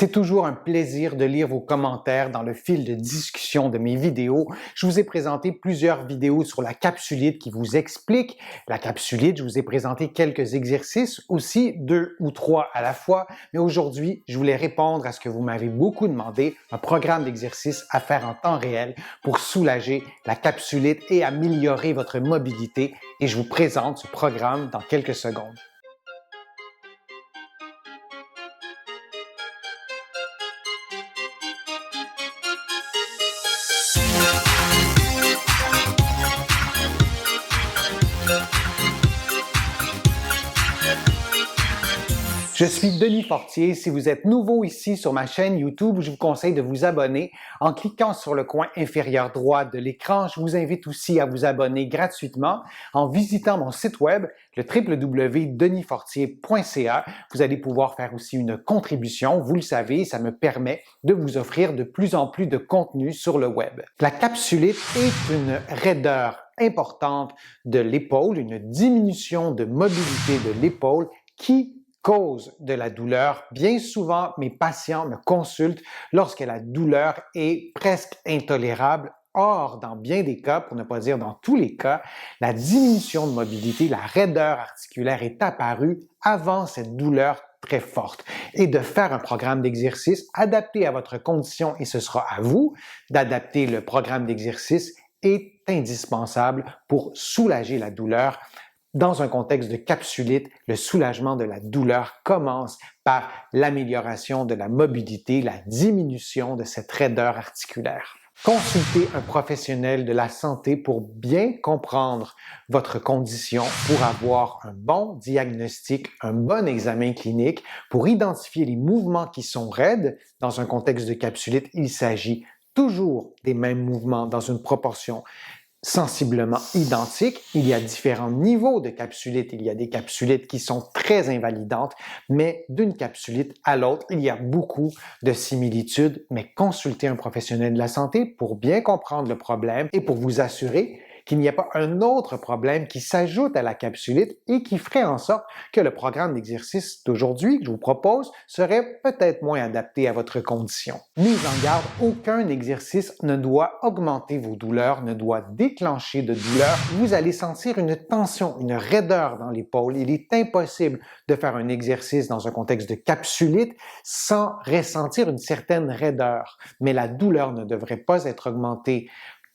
C'est toujours un plaisir de lire vos commentaires dans le fil de discussion de mes vidéos. Je vous ai présenté plusieurs vidéos sur la capsulite qui vous explique la capsulite. Je vous ai présenté quelques exercices, aussi 2 ou 3 à la fois. Mais aujourd'hui, je voulais répondre à ce que vous m'avez beaucoup demandé, un programme d'exercices à faire en temps réel pour soulager la capsulite et améliorer votre mobilité. Et je vous présente ce programme dans quelques secondes. Je suis Denis Fortier. Si vous êtes nouveau ici sur ma chaîne YouTube, je vous conseille de vous abonner en cliquant sur le coin inférieur droit de l'écran. Je vous invite aussi à vous abonner gratuitement en visitant mon site web, le www.denisfortier.ca. Vous allez pouvoir faire aussi une contribution. Vous le savez, ça me permet de vous offrir de plus en plus de contenu sur le web. La capsulite est une raideur importante de l'épaule, une diminution de mobilité de l'épaule qui cause de la douleur. Bien souvent, mes patients me consultent lorsque la douleur est presque intolérable. Or, dans bien des cas, pour ne pas dire dans tous les cas, la diminution de mobilité, la raideur articulaire est apparue avant cette douleur très forte. Et de faire un programme d'exercice adapté à votre condition, et ce sera à vous d'adapter le programme d'exercice, est indispensable pour soulager la douleur. Dans un contexte de capsulite, le soulagement de la douleur commence par l'amélioration de la mobilité, la diminution de cette raideur articulaire. Consultez un professionnel de la santé pour bien comprendre votre condition, pour avoir un bon diagnostic, un bon examen clinique, pour identifier les mouvements qui sont raides. Dans un contexte de capsulite, il s'agit toujours des mêmes mouvements dans une proportion sensiblement identiques. Il y a différents niveaux de capsulite. Il y a des capsulites qui sont très invalidantes, mais d'une capsulite à l'autre, il y a beaucoup de similitudes. Mais consultez un professionnel de la santé pour bien comprendre le problème et pour vous assurer qu'il n'y a pas un autre problème qui s'ajoute à la capsulite et qui ferait en sorte que le programme d'exercice d'aujourd'hui que je vous propose serait peut-être moins adapté à votre condition. Mise en garde, aucun exercice ne doit augmenter vos douleurs, ne doit déclencher de douleurs. Vous allez sentir une tension, une raideur dans l'épaule. Il est impossible de faire un exercice dans un contexte de capsulite sans ressentir une certaine raideur. Mais la douleur ne devrait pas être augmentée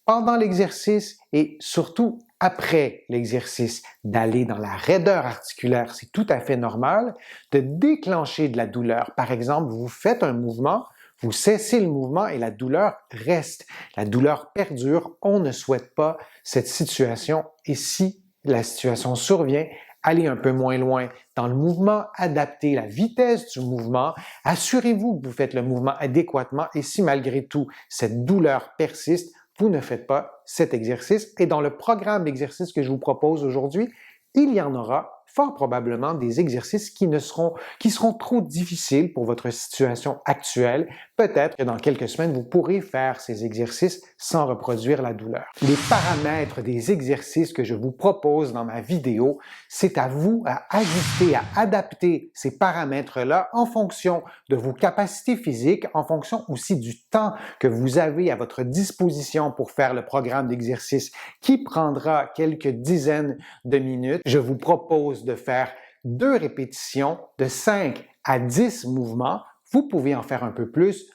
pendant l'exercice et surtout après l'exercice. D'aller dans la raideur articulaire, c'est tout à fait normal. De déclencher de la douleur, par exemple, vous faites un mouvement, vous cessez le mouvement et la douleur reste. La douleur perdure. On ne souhaite pas cette situation et si la situation survient, allez un peu moins loin dans le mouvement, adaptez la vitesse du mouvement, assurez-vous que vous faites le mouvement adéquatement et si malgré tout cette douleur persiste, vous ne faites pas cet exercice. Et dans le programme d'exercice que je vous propose aujourd'hui, il y en aura fort probablement des exercices qui seront trop difficiles pour votre situation actuelle. Peut-être que dans quelques semaines, vous pourrez faire ces exercices sans reproduire la douleur. Les paramètres des exercices que je vous propose dans ma vidéo, c'est à vous à ajuster, à adapter ces paramètres-là en fonction de vos capacités physiques, en fonction aussi du temps que vous avez à votre disposition pour faire le programme d'exercice qui prendra quelques dizaines de minutes. Je vous propose de faire 2 répétitions de 5 à 10 mouvements. Vous pouvez en faire un peu plus,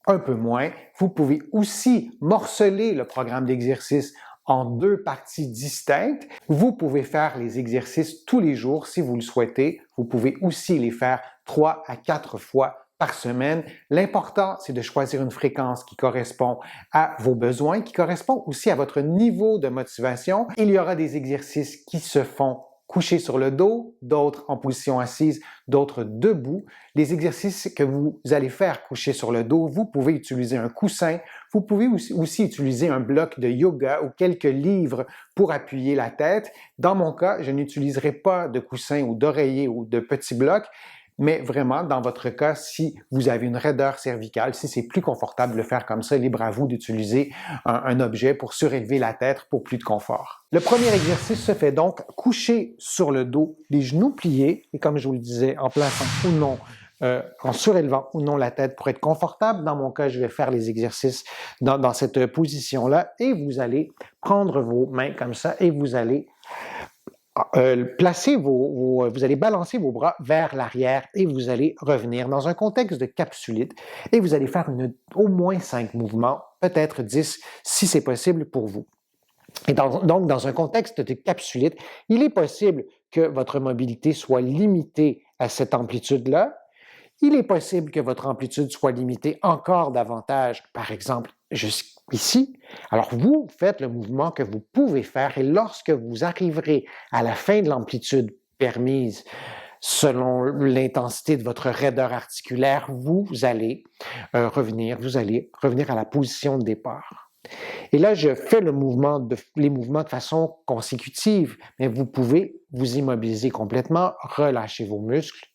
un peu moins. Vous pouvez aussi morceler le programme d'exercice en 2 parties distinctes. Vous pouvez faire les exercices tous les jours si vous le souhaitez. Vous pouvez aussi les faire 3 à 4 fois par semaine. L'important, c'est de choisir une fréquence qui correspond à vos besoins, qui correspond aussi à votre niveau de motivation. Il y aura des exercices qui se font couché sur le dos, d'autres en position assise, d'autres debout. Les exercices que vous allez faire couché sur le dos, vous pouvez utiliser un coussin, vous pouvez aussi utiliser un bloc de yoga ou quelques livres pour appuyer la tête. Dans mon cas, je n'utiliserai pas de coussin ou d'oreiller ou de petits blocs, mais vraiment, dans votre cas, si vous avez une raideur cervicale, si c'est plus confortable de le faire comme ça, libre à vous d'utiliser un objet pour surélever la tête pour plus de confort. Le premier exercice se fait donc couché sur le dos, les genoux pliés, et comme je vous le disais, en plaçant ou non en surélevant ou non la tête pour être confortable. Dans mon cas, je vais faire les exercices dans cette position-là et vous allez prendre vos mains comme ça et vous allez vous allez balancer vos bras vers l'arrière et vous allez revenir dans un contexte de capsulite et vous allez faire au moins 5 mouvements, peut-être 10 si c'est possible pour vous. Et donc, dans un contexte de capsulite, il est possible que votre mobilité soit limitée à cette amplitude-là. Il est possible que votre amplitude soit limitée encore davantage, par exemple, jusqu'ici. Alors, vous faites le mouvement que vous pouvez faire et lorsque vous arriverez à la fin de l'amplitude permise, selon l'intensité de votre raideur articulaire, vous allez revenir à la position de départ. Et là, je fais les mouvements de façon consécutive, mais vous pouvez vous immobiliser complètement, relâcher vos muscles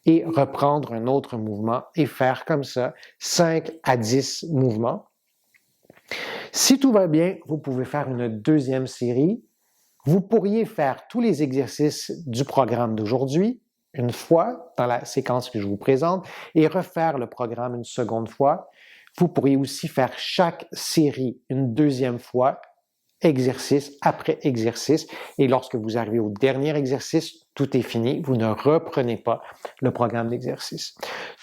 et reprendre un autre mouvement et faire comme ça 5 à 10 mouvements. Si tout va bien, vous pouvez faire une deuxième série. Vous pourriez faire tous les exercices du programme d'aujourd'hui une fois dans la séquence que je vous présente et refaire le programme une seconde fois. Vous pourriez aussi faire chaque série une deuxième fois, exercice après exercice. Et lorsque vous arrivez au dernier exercice, tout est fini. Vous ne reprenez pas le programme d'exercice.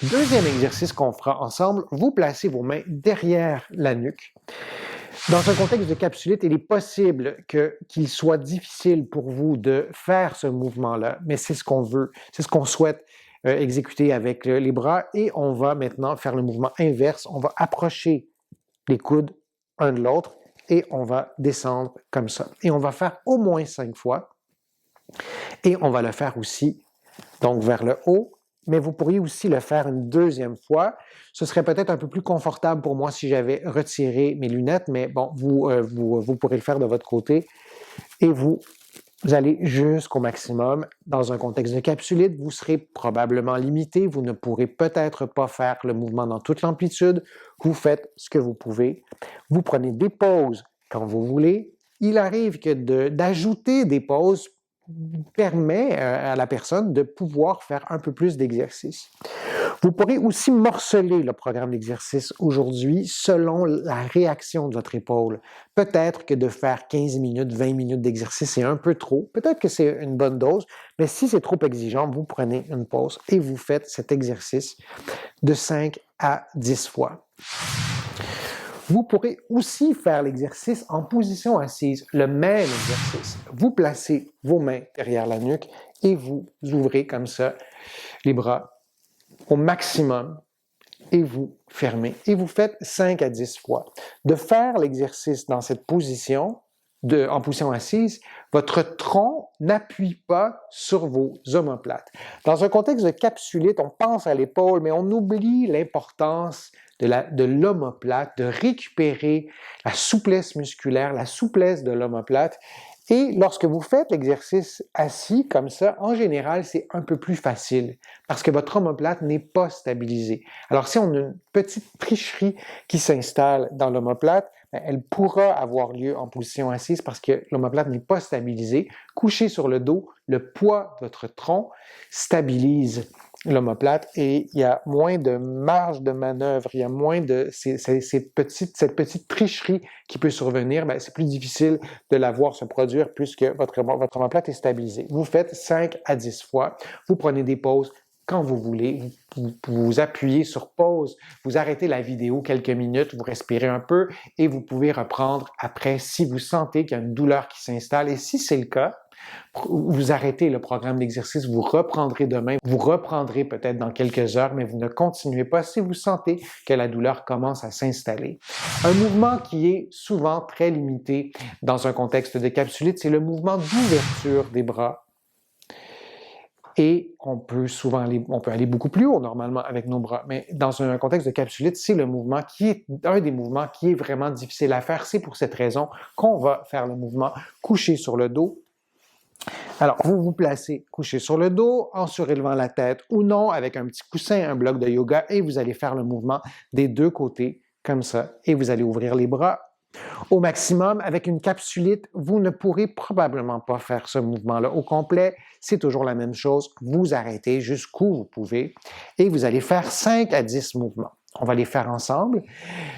Deuxième exercice qu'on fera ensemble, vous placez vos mains derrière la nuque. Dans un contexte de capsulite, il est possible qu'il soit difficile pour vous de faire ce mouvement-là, mais c'est ce qu'on veut, c'est ce qu'on souhaite exécuter avec les bras et on va maintenant faire le mouvement inverse. On va approcher les coudes un de l'autre et on va descendre comme ça. Et on va faire au moins 5 fois et on va le faire aussi donc vers le haut, mais vous pourriez aussi le faire une deuxième fois. Ce serait peut-être un peu plus confortable pour moi si j'avais retiré mes lunettes, mais bon, vous pourrez le faire de votre côté et vous allez jusqu'au maximum. Dans un contexte de capsulite, vous serez probablement limité. Vous ne pourrez peut-être pas faire le mouvement dans toute l'amplitude. Vous faites ce que vous pouvez. Vous prenez des pauses quand vous voulez. Il arrive que d'ajouter des pauses permet à la personne de pouvoir faire un peu plus d'exercice. Vous pourrez aussi morceler le programme d'exercice aujourd'hui selon la réaction de votre épaule. Peut-être que de faire 15 minutes, 20 minutes d'exercice, c'est un peu trop. Peut-être que c'est une bonne dose, mais si c'est trop exigeant, vous prenez une pause et vous faites cet exercice de 5 à 10 fois. Vous pourrez aussi faire l'exercice en position assise, le même exercice. Vous placez vos mains derrière la nuque et vous ouvrez comme ça les bras au maximum et vous fermez. Et vous faites 5 à 10 fois. De faire l'exercice dans cette position, en position assise, votre tronc n'appuie pas sur vos omoplates. Dans un contexte de capsulite, on pense à l'épaule, mais on oublie l'importance de l'omoplate, de récupérer la souplesse musculaire, la souplesse de l'omoplate. Et lorsque vous faites l'exercice assis comme ça, en général, c'est un peu plus facile parce que votre omoplate n'est pas stabilisée. Alors, si on a une petite tricherie qui s'installe dans l'omoplate, elle pourra avoir lieu en position assise parce que l'omoplate n'est pas stabilisée. Couché sur le dos, le poids de votre tronc stabilise l'omoplate et il y a moins de marge de manœuvre, il y a moins de cette petite tricherie qui peut survenir, c'est plus difficile de la voir se produire puisque votre omoplate est stabilisée. Vous faites 5 à 10 fois, vous prenez des pauses quand vous voulez, vous appuyez sur pause, vous arrêtez la vidéo quelques minutes, vous respirez un peu et vous pouvez reprendre après si vous sentez qu'il y a une douleur qui s'installe et si c'est le cas, vous arrêtez le programme d'exercice, vous reprendrez demain, vous reprendrez peut-être dans quelques heures, mais vous ne continuez pas si vous sentez que la douleur commence à s'installer. Un mouvement qui est souvent très limité dans un contexte de capsulite, c'est le mouvement d'ouverture des bras. Et on peut aller beaucoup plus haut normalement avec nos bras, mais dans un contexte de capsulite, c'est un des mouvements qui est vraiment difficile à faire. C'est pour cette raison qu'on va faire le mouvement couché sur le dos. Alors, vous vous placez couché sur le dos, en surélevant la tête ou non, avec un petit coussin, un bloc de yoga, et vous allez faire le mouvement des deux côtés, comme ça, et vous allez ouvrir les bras Au maximum, avec une capsulite, vous ne pourrez probablement pas faire ce mouvement-là au complet. C'est toujours la même chose. Vous arrêtez jusqu'où vous pouvez et vous allez faire 5 à 10 mouvements. On va les faire ensemble.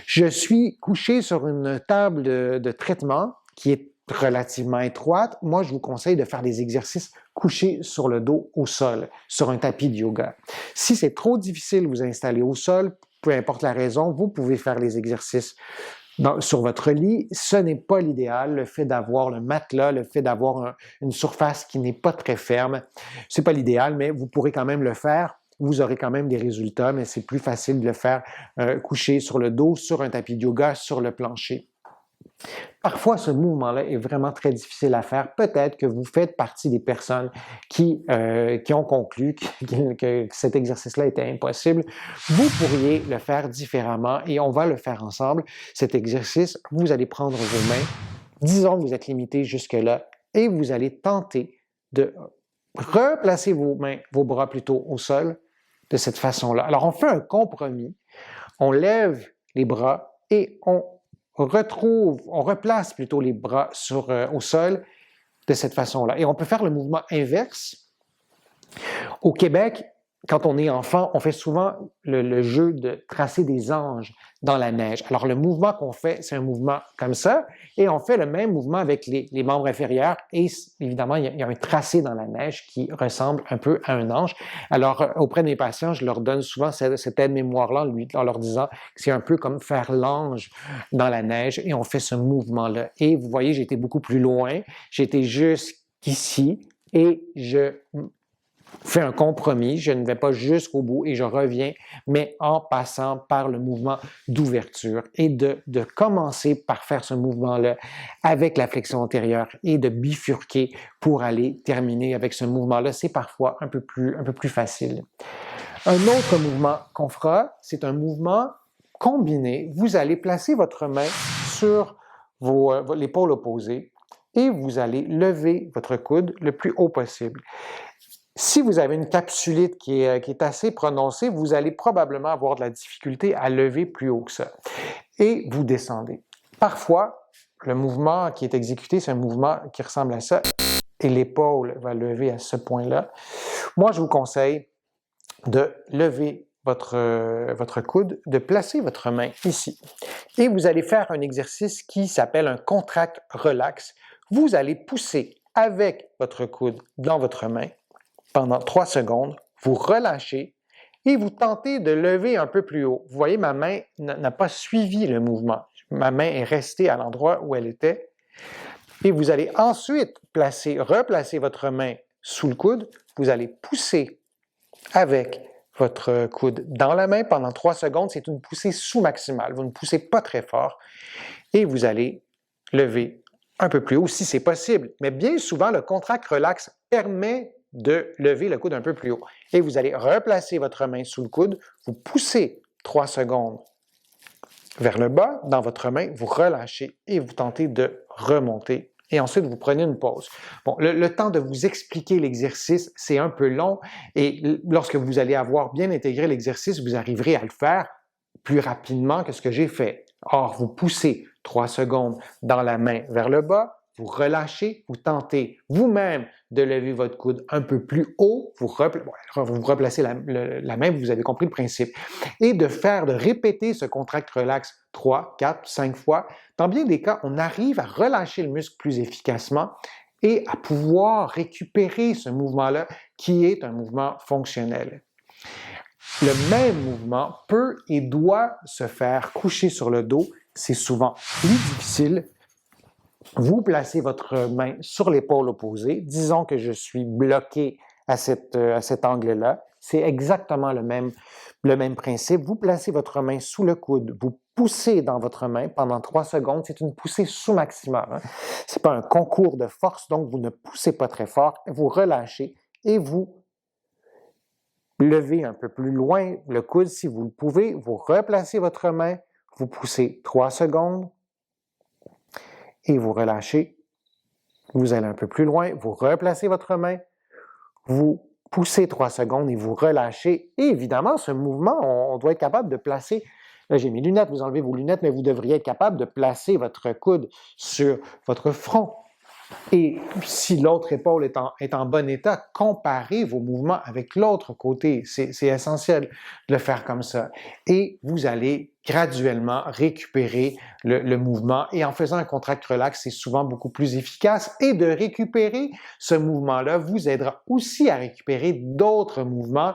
Je suis couché sur une table de traitement qui est relativement étroite. Moi, je vous conseille de faire des exercices couchés sur le dos au sol, sur un tapis de yoga. Si c'est trop difficile de vous installer au sol, peu importe la raison, vous pouvez faire les exercices sur votre lit. Ce n'est pas l'idéal, le fait d'avoir le matelas, le fait d'avoir une surface qui n'est pas très ferme. Ce n'est pas l'idéal, mais vous pourrez quand même le faire. Vous aurez quand même des résultats, mais c'est plus facile de le faire couché sur le dos, sur un tapis de yoga, sur le plancher. Parfois, ce mouvement-là est vraiment très difficile à faire. Peut-être que vous faites partie des personnes qui ont conclu que cet exercice-là était impossible. Vous pourriez le faire différemment et on va le faire ensemble. Cet exercice, vous allez prendre vos mains. Disons que vous êtes limité jusque-là et vous allez tenter de replacer vos mains, vos bras plutôt au sol de cette façon-là. Alors, on fait un compromis. On lève les bras et on replace plutôt les bras au sol de cette façon-là. Et on peut faire le mouvement inverse. Au Québec, quand on est enfant, on fait souvent le jeu de tracer des anges dans la neige. Alors, le mouvement qu'on fait, c'est un mouvement comme ça, et on fait le même mouvement avec les membres inférieurs, et évidemment, il y a un tracé dans la neige qui ressemble un peu à un ange. Alors, auprès des patients, je leur donne souvent cette aide-mémoire-là en leur disant que c'est un peu comme faire l'ange dans la neige, et on fait ce mouvement-là. Et vous voyez, j'ai été beaucoup plus loin, j'étais jusqu'ici, et je fais un compromis, je ne vais pas jusqu'au bout et je reviens, mais en passant par le mouvement d'ouverture et de commencer par faire ce mouvement-là avec la flexion antérieure et de bifurquer pour aller terminer avec ce mouvement-là. C'est parfois un peu plus facile. Un autre mouvement qu'on fera, c'est un mouvement combiné. Vous allez placer votre main sur l'épaule opposée et vous allez lever votre coude le plus haut possible. Si vous avez une capsulite qui est assez prononcée, vous allez probablement avoir de la difficulté à lever plus haut que ça. Et vous descendez. Parfois, le mouvement qui est exécuté, c'est un mouvement qui ressemble à ça, et l'épaule va lever à ce point-là. Moi, je vous conseille de lever votre coude, de placer votre main ici. Et vous allez faire un exercice qui s'appelle un contract-relax. Vous allez pousser avec votre coude dans votre main pendant 3 secondes, vous relâchez et vous tentez de lever un peu plus haut. Vous voyez, ma main n'a pas suivi le mouvement. Ma main est restée à l'endroit où elle était. Et vous allez ensuite replacer votre main sous le coude. Vous allez pousser avec votre coude dans la main pendant 3 secondes. C'est une poussée sous-maximale. Vous ne poussez pas très fort. Et vous allez lever un peu plus haut si c'est possible. Mais bien souvent, le contract-relax permet de lever le coude un peu plus haut. Et vous allez replacer votre main sous le coude, vous poussez 3 secondes vers le bas dans votre main, vous relâchez et vous tentez de remonter. Et ensuite, vous prenez une pause. Bon, le temps de vous expliquer l'exercice, c'est un peu long et lorsque vous allez avoir bien intégré l'exercice, vous arriverez à le faire plus rapidement que ce que j'ai fait. Or, vous poussez 3 secondes dans la main vers le bas, vous relâchez, vous tentez vous-même de lever votre coude un peu plus haut, vous replacez la main, vous avez compris le principe, et de répéter ce contract-relax 3, 4, 5 fois. Dans bien des cas, on arrive à relâcher le muscle plus efficacement et à pouvoir récupérer ce mouvement-là qui est un mouvement fonctionnel. Le même mouvement peut et doit se faire couché sur le dos. C'est souvent plus difficile. Vous placez votre main sur l'épaule opposée. Disons que je suis bloqué à cet angle-là. C'est exactement le même principe. Vous placez votre main sous le coude. Vous poussez dans votre main pendant 3 secondes. C'est une poussée sous-maximale. Ce n'est pas un concours de force, donc vous ne poussez pas très fort. Vous relâchez et vous levez un peu plus loin le coude si vous le pouvez. Vous replacez votre main. Vous poussez 3 secondes. Et vous relâchez, vous allez un peu plus loin, vous replacez votre main, vous poussez 3 secondes et vous relâchez. Et évidemment, ce mouvement, on doit être capable de placer Là, j'ai mes lunettes, vous enlevez vos lunettes, mais vous devriez être capable de placer votre coude sur votre front. Et si l'autre épaule est en bon état, comparez vos mouvements avec l'autre côté. C'est essentiel de le faire comme ça. Et vous allez graduellement récupérer le mouvement. Et en faisant un contract relax, c'est souvent beaucoup plus efficace. Et de récupérer ce mouvement-là vous aidera aussi à récupérer d'autres mouvements.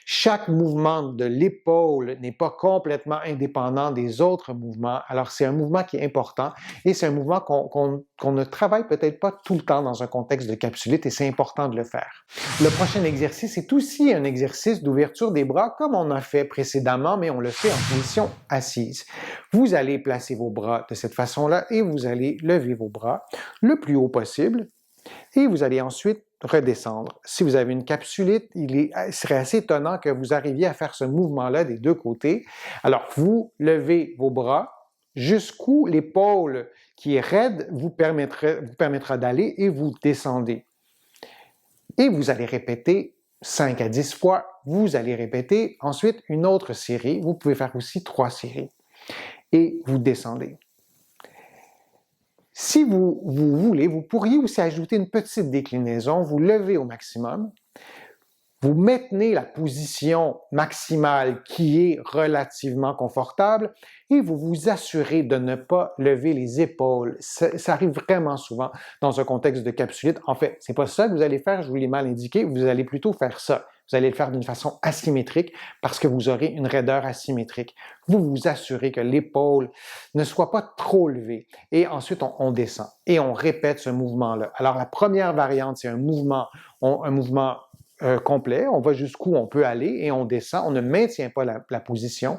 Chaque mouvement de l'épaule n'est pas complètement indépendant des autres mouvements. Alors, c'est un mouvement qui est important et c'est un mouvement qu'on ne travaille peut-être pas tout le temps dans un contexte de capsulite et c'est important de le faire. Le prochain exercice est aussi un exercice d'ouverture des bras comme on a fait précédemment, mais on le fait en position assise. Vous allez placer vos bras de cette façon-là et vous allez lever vos bras le plus haut possible et vous allez ensuite redescendre. Si vous avez une capsulite, il serait assez étonnant que vous arriviez à faire ce mouvement-là des deux côtés. Alors, vous levez vos bras jusqu'où l'épaule qui est raide vous permettra d'aller et vous descendez. Et vous allez répéter 5 à 10 fois. Vous allez répéter ensuite une autre série. Vous pouvez faire aussi 3 séries. Et vous descendez. Si vous voulez, vous pourriez aussi ajouter une petite déclinaison. Vous levez au maximum. Vous maintenez la position maximale qui est relativement confortable et vous vous assurez de ne pas lever les épaules. Ça arrive vraiment souvent dans un contexte de capsulite. En fait, c'est pas ça que vous allez faire, je vous l'ai mal indiqué, vous allez plutôt faire ça. Vous allez le faire d'une façon asymétrique parce que vous aurez une raideur asymétrique. Vous vous assurez que l'épaule ne soit pas trop levée. Et ensuite, on descend et on répète ce mouvement-là. Alors, la première variante, c'est un mouvement complet, on va jusqu'où on peut aller et on descend, on ne maintient pas la position.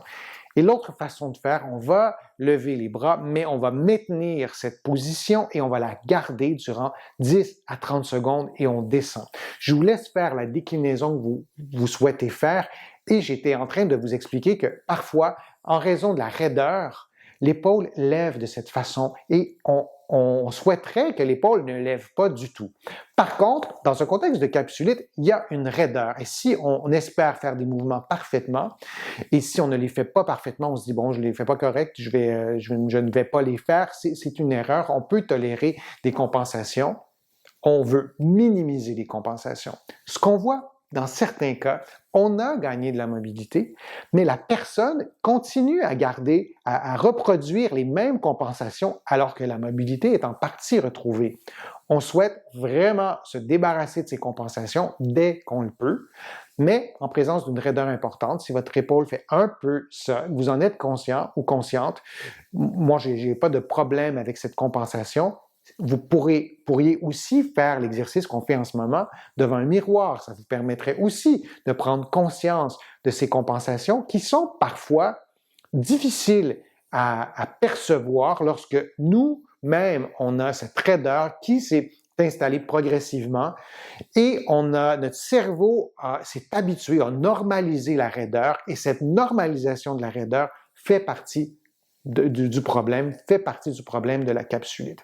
Et l'autre façon de faire, on va lever les bras, mais on va maintenir cette position et on va la garder durant 10 à 30 secondes et on descend. Je vous laisse faire la déclinaison que vous souhaitez faire et j'étais en train de vous expliquer que parfois, en raison de la raideur, l'épaule lève de cette façon et on souhaiterait que l'épaule ne lève pas du tout. Par contre, dans un contexte de capsulite, il y a une raideur. Et si on espère faire des mouvements parfaitement, et si on ne les fait pas parfaitement, on se dit, bon, je ne les fais pas correct, je ne vais pas les faire, c'est une erreur. On peut tolérer des compensations. On veut minimiser les compensations. Ce qu'on voit dans certains cas, on a gagné de la mobilité, mais la personne continue à reproduire les mêmes compensations alors que la mobilité est en partie retrouvée. On souhaite vraiment se débarrasser de ces compensations dès qu'on le peut, mais en présence d'une raideur importante, si votre épaule fait un peu ça, vous en êtes conscient ou consciente, moi, je n'ai pas de problème avec cette compensation. Vous pourriez aussi faire l'exercice qu'on fait en ce moment devant un miroir. Ça vous permettrait aussi de prendre conscience de ces compensations qui sont parfois difficiles à percevoir lorsque nous-mêmes, on a cette raideur qui s'est installée progressivement et notre cerveau s'est habitué à normaliser la raideur et cette normalisation de la raideur fait partie du problème, fait partie du problème de la capsulite.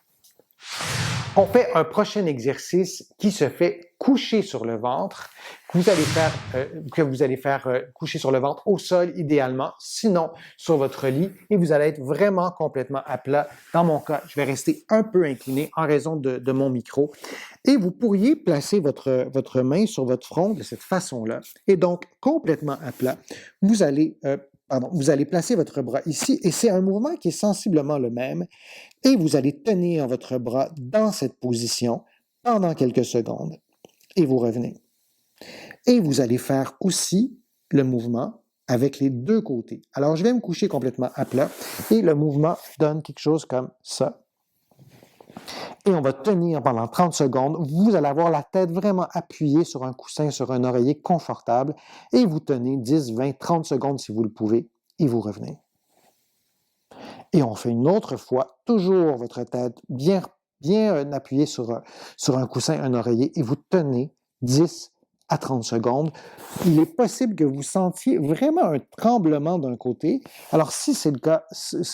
On fait un prochain exercice qui se fait coucher sur le ventre, que vous allez faire coucher sur le ventre au sol idéalement, sinon sur votre lit, et vous allez être vraiment complètement à plat. Dans mon cas, je vais rester un peu incliné en raison de mon micro. Et vous pourriez placer votre main sur votre front de cette façon-là, et donc complètement à plat. Vous allez placer votre bras ici, et c'est un mouvement qui est sensiblement le même, et vous allez tenir votre bras dans cette position pendant quelques secondes, et vous revenez. Et vous allez faire aussi le mouvement avec les deux côtés. Alors, je vais me coucher complètement à plat, et le mouvement donne quelque chose comme ça. Et on va tenir pendant 30 secondes. Vous allez avoir la tête vraiment appuyée sur un coussin, sur un oreiller confortable, et vous tenez 10, 20, 30 secondes si vous le pouvez, et vous revenez. Et on fait une autre fois, toujours votre tête bien appuyée sur un coussin, un oreiller, et vous tenez 10 à 30 secondes. Il est possible que vous sentiez vraiment un tremblement d'un côté. Alors, si c'est le cas,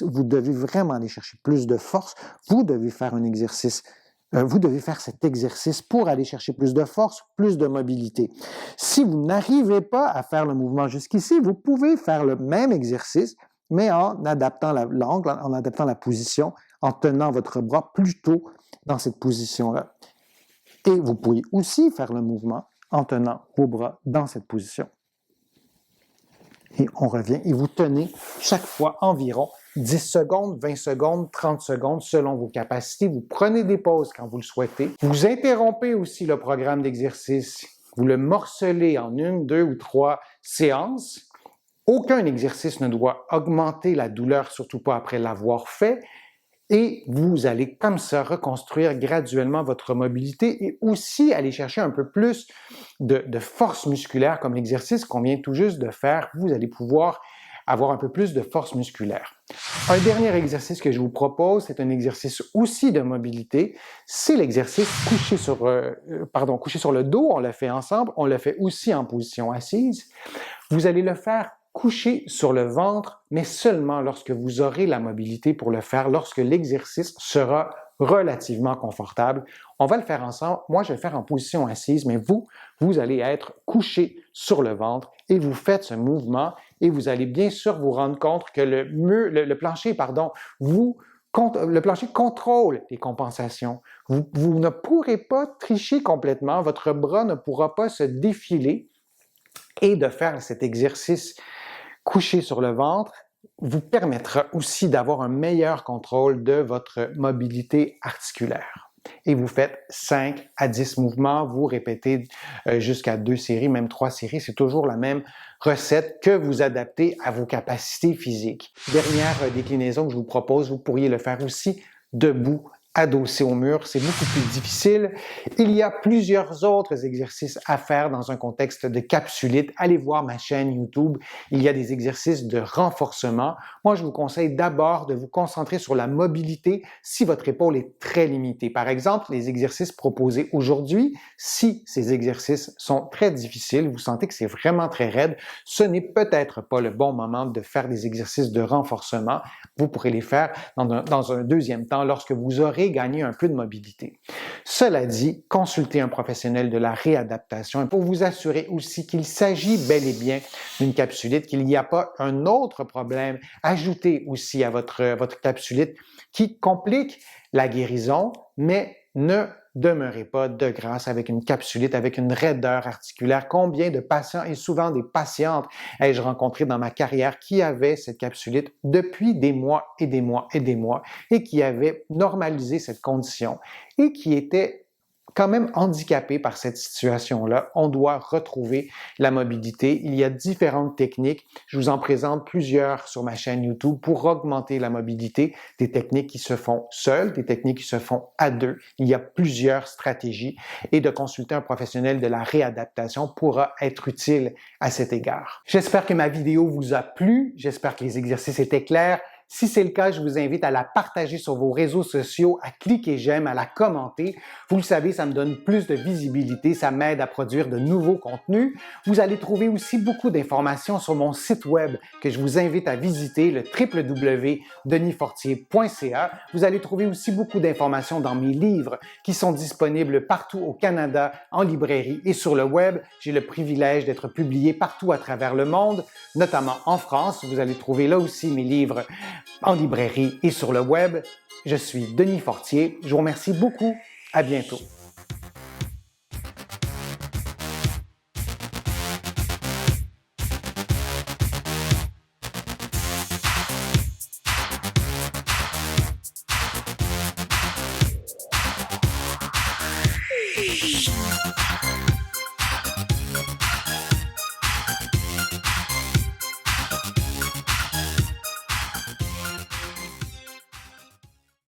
vous devez vraiment aller chercher plus de force. Vous devez faire un exercice. Vous devez faire cet exercice pour aller chercher plus de force, plus de mobilité. Si vous n'arrivez pas à faire le mouvement jusqu'ici, vous pouvez faire le même exercice mais en adaptant l'angle, en adaptant la position, en tenant votre bras plutôt dans cette position-là. Et vous pouvez aussi faire le mouvement en tenant vos bras dans cette position. Et on revient et vous tenez chaque fois environ 10 secondes, 20 secondes, 30 secondes selon vos capacités. Vous prenez des pauses quand vous le souhaitez. Vous interrompez aussi le programme d'exercice. Vous le morcelez en 1, 2 ou 3 séances. Aucun exercice ne doit augmenter la douleur, surtout pas après l'avoir fait. Et vous allez comme ça reconstruire graduellement votre mobilité et aussi aller chercher un peu plus de force musculaire comme l'exercice qu'on vient tout juste de faire. Vous allez pouvoir avoir un peu plus de force musculaire. Un dernier exercice que je vous propose, c'est un exercice aussi de mobilité. C'est l'exercice couché sur le dos. On le fait ensemble. On le fait aussi en position assise. Vous allez le faire couché sur le ventre, mais seulement lorsque vous aurez la mobilité pour le faire, lorsque l'exercice sera relativement confortable. On va le faire ensemble. Moi, je vais le faire en position assise, mais vous allez être couché sur le ventre et vous faites ce mouvement et vous allez bien sûr vous rendre compte que le plancher contrôle les compensations. Vous ne pourrez pas tricher complètement, votre bras ne pourra pas se défiler et de faire cet exercice couché sur le ventre vous permettra aussi d'avoir un meilleur contrôle de votre mobilité articulaire. Et vous faites 5 à 10 mouvements, vous répétez jusqu'à 2 séries, même 3 séries, c'est toujours la même recette que vous adaptez à vos capacités physiques. Dernière déclinaison que je vous propose, vous pourriez le faire aussi debout, adossé au mur, c'est beaucoup plus difficile. Il y a plusieurs autres exercices à faire dans un contexte de capsulite. Allez voir ma chaîne YouTube, il y a des exercices de renforcement. Moi, je vous conseille d'abord de vous concentrer sur la mobilité si votre épaule est très limitée. Par exemple, les exercices proposés aujourd'hui, si ces exercices sont très difficiles, vous sentez que c'est vraiment très raide, ce n'est peut-être pas le bon moment de faire des exercices de renforcement. Vous pourrez les faire dans un deuxième temps lorsque vous aurez gagné un peu de mobilité. Cela dit, consultez un professionnel de la réadaptation pour vous assurer aussi qu'il s'agit bel et bien d'une capsulite, qu'il n'y a pas un autre problème ajouté aussi à votre capsulite qui complique la guérison, mais ne demeurez pas de grâce avec une capsulite, avec une raideur articulaire. Combien de patients et souvent des patientes ai-je rencontré dans ma carrière qui avaient cette capsulite depuis des mois et des mois et des mois et qui avaient normalisé cette condition et qui étaient quand même handicapés par cette situation-là. On doit retrouver la mobilité. Il y a différentes techniques. Je vous en présente plusieurs sur ma chaîne YouTube pour augmenter la mobilité. Des techniques qui se font seules, des techniques qui se font à deux. Il y a plusieurs stratégies et de consulter un professionnel de la réadaptation pourra être utile à cet égard. J'espère que ma vidéo vous a plu. J'espère que les exercices étaient clairs. Si c'est le cas, je vous invite à la partager sur vos réseaux sociaux, à cliquer j'aime, à la commenter. Vous le savez, ça me donne plus de visibilité, ça m'aide à produire de nouveaux contenus. Vous allez trouver aussi beaucoup d'informations sur mon site web que je vous invite à visiter, le www.denisfortier.ca. Vous allez trouver aussi beaucoup d'informations dans mes livres qui sont disponibles partout au Canada, en librairie et sur le web. J'ai le privilège d'être publié partout à travers le monde, notamment en France. Vous allez trouver là aussi mes livres en librairie et sur le web. Je suis Denis Fortier. Je vous remercie beaucoup. À bientôt.